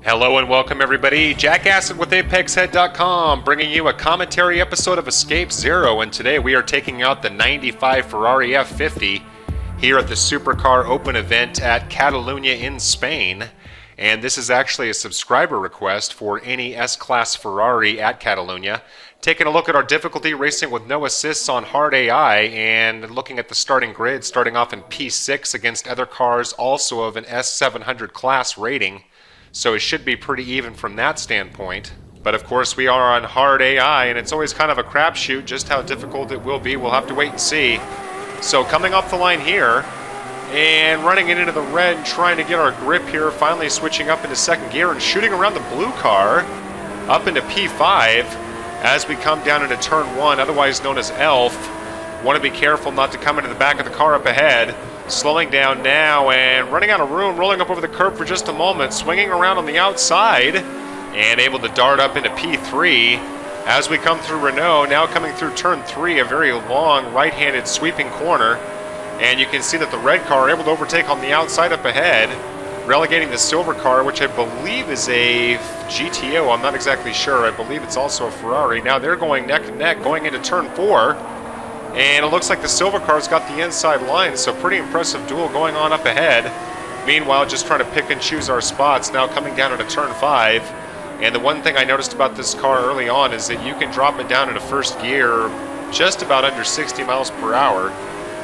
Hello and welcome everybody, Jack Acid with ApexHead.com, bringing you a commentary episode of Escape Zero, and today we are taking out the 95 Ferrari F50 here at the Supercar Open event at Catalunya in Spain. And this is actually a subscriber request for any S-Class Ferrari at Catalunya. Taking a look at our difficulty, racing with no assists on hard AI, and looking at the starting grid, starting off in P6 against other cars also of an S700 class rating. So it should be pretty even from that standpoint. But of course we are on hard AI, and it's always kind of a crapshoot just how difficult it will be. We'll have to wait and see. So coming off the line here, and running it into the red and trying to get our grip here, finally switching up into second gear and shooting around the blue car up into P5 as we come down into turn 1, otherwise known as ELF. Want to be careful not to come into the back of the car up ahead. Slowing down now and running out of room, rolling up over the curb for just a moment, swinging around on the outside and able to dart up into P3 as we come through Renault. Now coming through turn 3, a very long right-handed sweeping corner, and you can see that the red car able to overtake on the outside up ahead, relegating the silver car, which I believe is a GTO. I'm not exactly sure. I believe it's also a Ferrari. Now they're going neck and neck going into turn 4. And it looks like the silver car's got the inside line, so pretty impressive duel going on up ahead. Meanwhile, just trying to pick and choose our spots, now coming down into turn 5. And the one thing I noticed about this car early on is that you can drop it down into first gear just about under 60 miles per hour.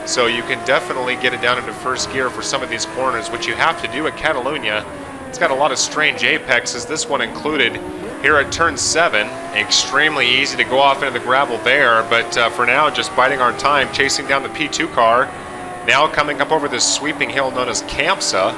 So you can definitely get it down into first gear for some of these corners, which you have to do at Catalunya. It's got a lot of strange apexes, this one included. Here at turn 7, extremely easy to go off into the gravel there, but for now just biding our time, chasing down the P2 car. Now coming up over this sweeping hill known as Campsa,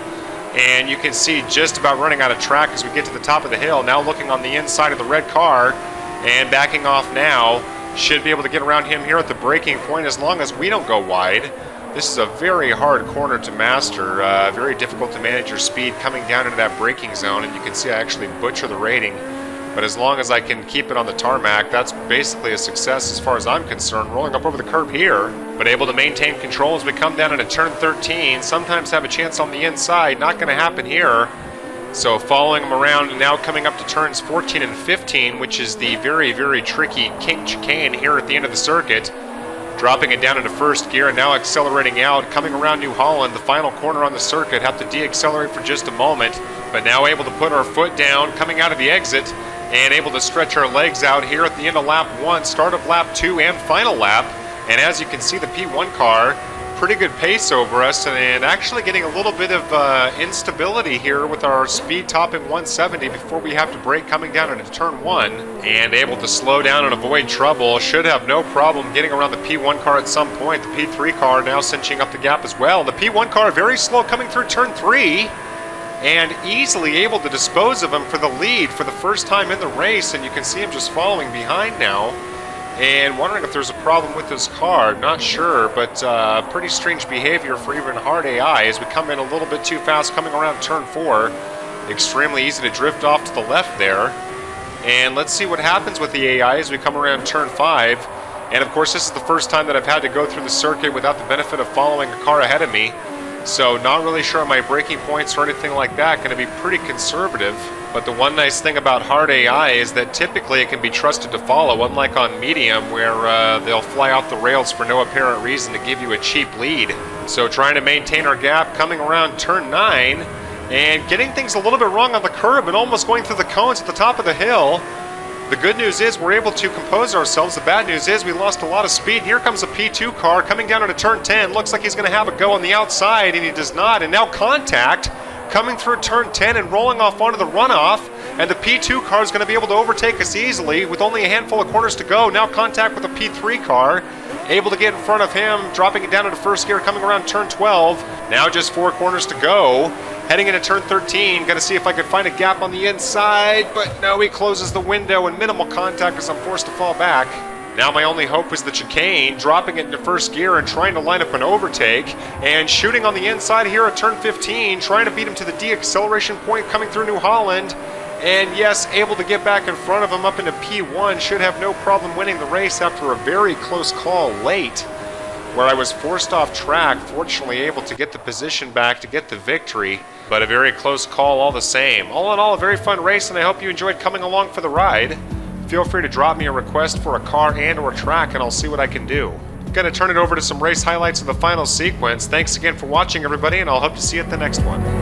and you can see just about running out of track as we get to the top of the hill. Now looking on the inside of the red car and backing off now. Should be able to get around him here at the braking point as long as we don't go wide. This is a very hard corner to master, very difficult to manage your speed coming down into that braking zone, and you can see I actually butcher the rating. But as long as I can keep it on the tarmac, that's basically a success as far as I'm concerned. Rolling up over the curb here, but able to maintain control as we come down into turn 13. Sometimes have a chance on the inside, not going to happen here. So following them around and now coming up to turns 14 and 15, which is the very, very tricky kink chicane here at the end of the circuit. Dropping it down into first gear and now accelerating out, coming around New Holland, the final corner on the circuit. Have to de-accelerate for just a moment, but now able to put our foot down, coming out of the exit, and able to stretch our legs out here at the end of lap 1, start of lap 2, and final lap. And as you can see, the P1 car, pretty good pace over us, and actually getting a little bit of instability here with our speed topping 170 before we have to brake coming down into turn 1. And able to slow down and avoid trouble. Should have no problem getting around the P1 car at some point. The P3 car now cinching up the gap as well. The P1 car very slow coming through turn 3. And easily able to dispose of him for the lead for the first time in the race, and you can see him just following behind now and wondering if there's a problem with this car. Not sure, but pretty strange behavior for even hard AI as we come in a little bit too fast coming around turn 4. Extremely easy to drift off to the left there, and let's see what happens with the AI as we come around turn 5. And of course this is the first time that I've had to go through the circuit without the benefit of following a car ahead of me. So not really sure on my braking points or anything like that, going to be pretty conservative. But the one nice thing about hard AI is that typically it can be trusted to follow, unlike on medium where they'll fly off the rails for no apparent reason to give you a cheap lead. So trying to maintain our gap coming around turn 9 and getting things a little bit wrong on the curb and almost going through the cones at the top of the hill. The good news is we're able to compose ourselves. The bad news is we lost a lot of speed. Here comes a P2 car coming down into turn 10. Looks like he's going to have a go on the outside, and he does not. And now contact coming through turn 10 and rolling off onto the runoff. And the P2 car is going to be able to overtake us easily with only a handful of corners to go. Now contact with the P3 car. Able to get in front of him, dropping it down into first gear, coming around turn 12. Now just 4 corners to go. Heading into turn 13, going to see if I can find a gap on the inside, but no, he closes the window and minimal contact as I'm forced to fall back. Now my only hope was the chicane, dropping it into first gear and trying to line up an overtake, and shooting on the inside here at turn 15, trying to beat him to the de-acceleration point coming through New Holland. And yes, able to get back in front of him up into P1, should have no problem winning the race after a very close call late, where I was forced off track, fortunately able to get the position back to get the victory. but a very close call all the same. All in all, a very fun race, and I hope you enjoyed coming along for the ride. Feel free to drop me a request for a car and or track, and I'll see what I can do. I'm going to turn it over to some race highlights of the final sequence. Thanks again for watching, everybody, and I'll hope to see you at the next one.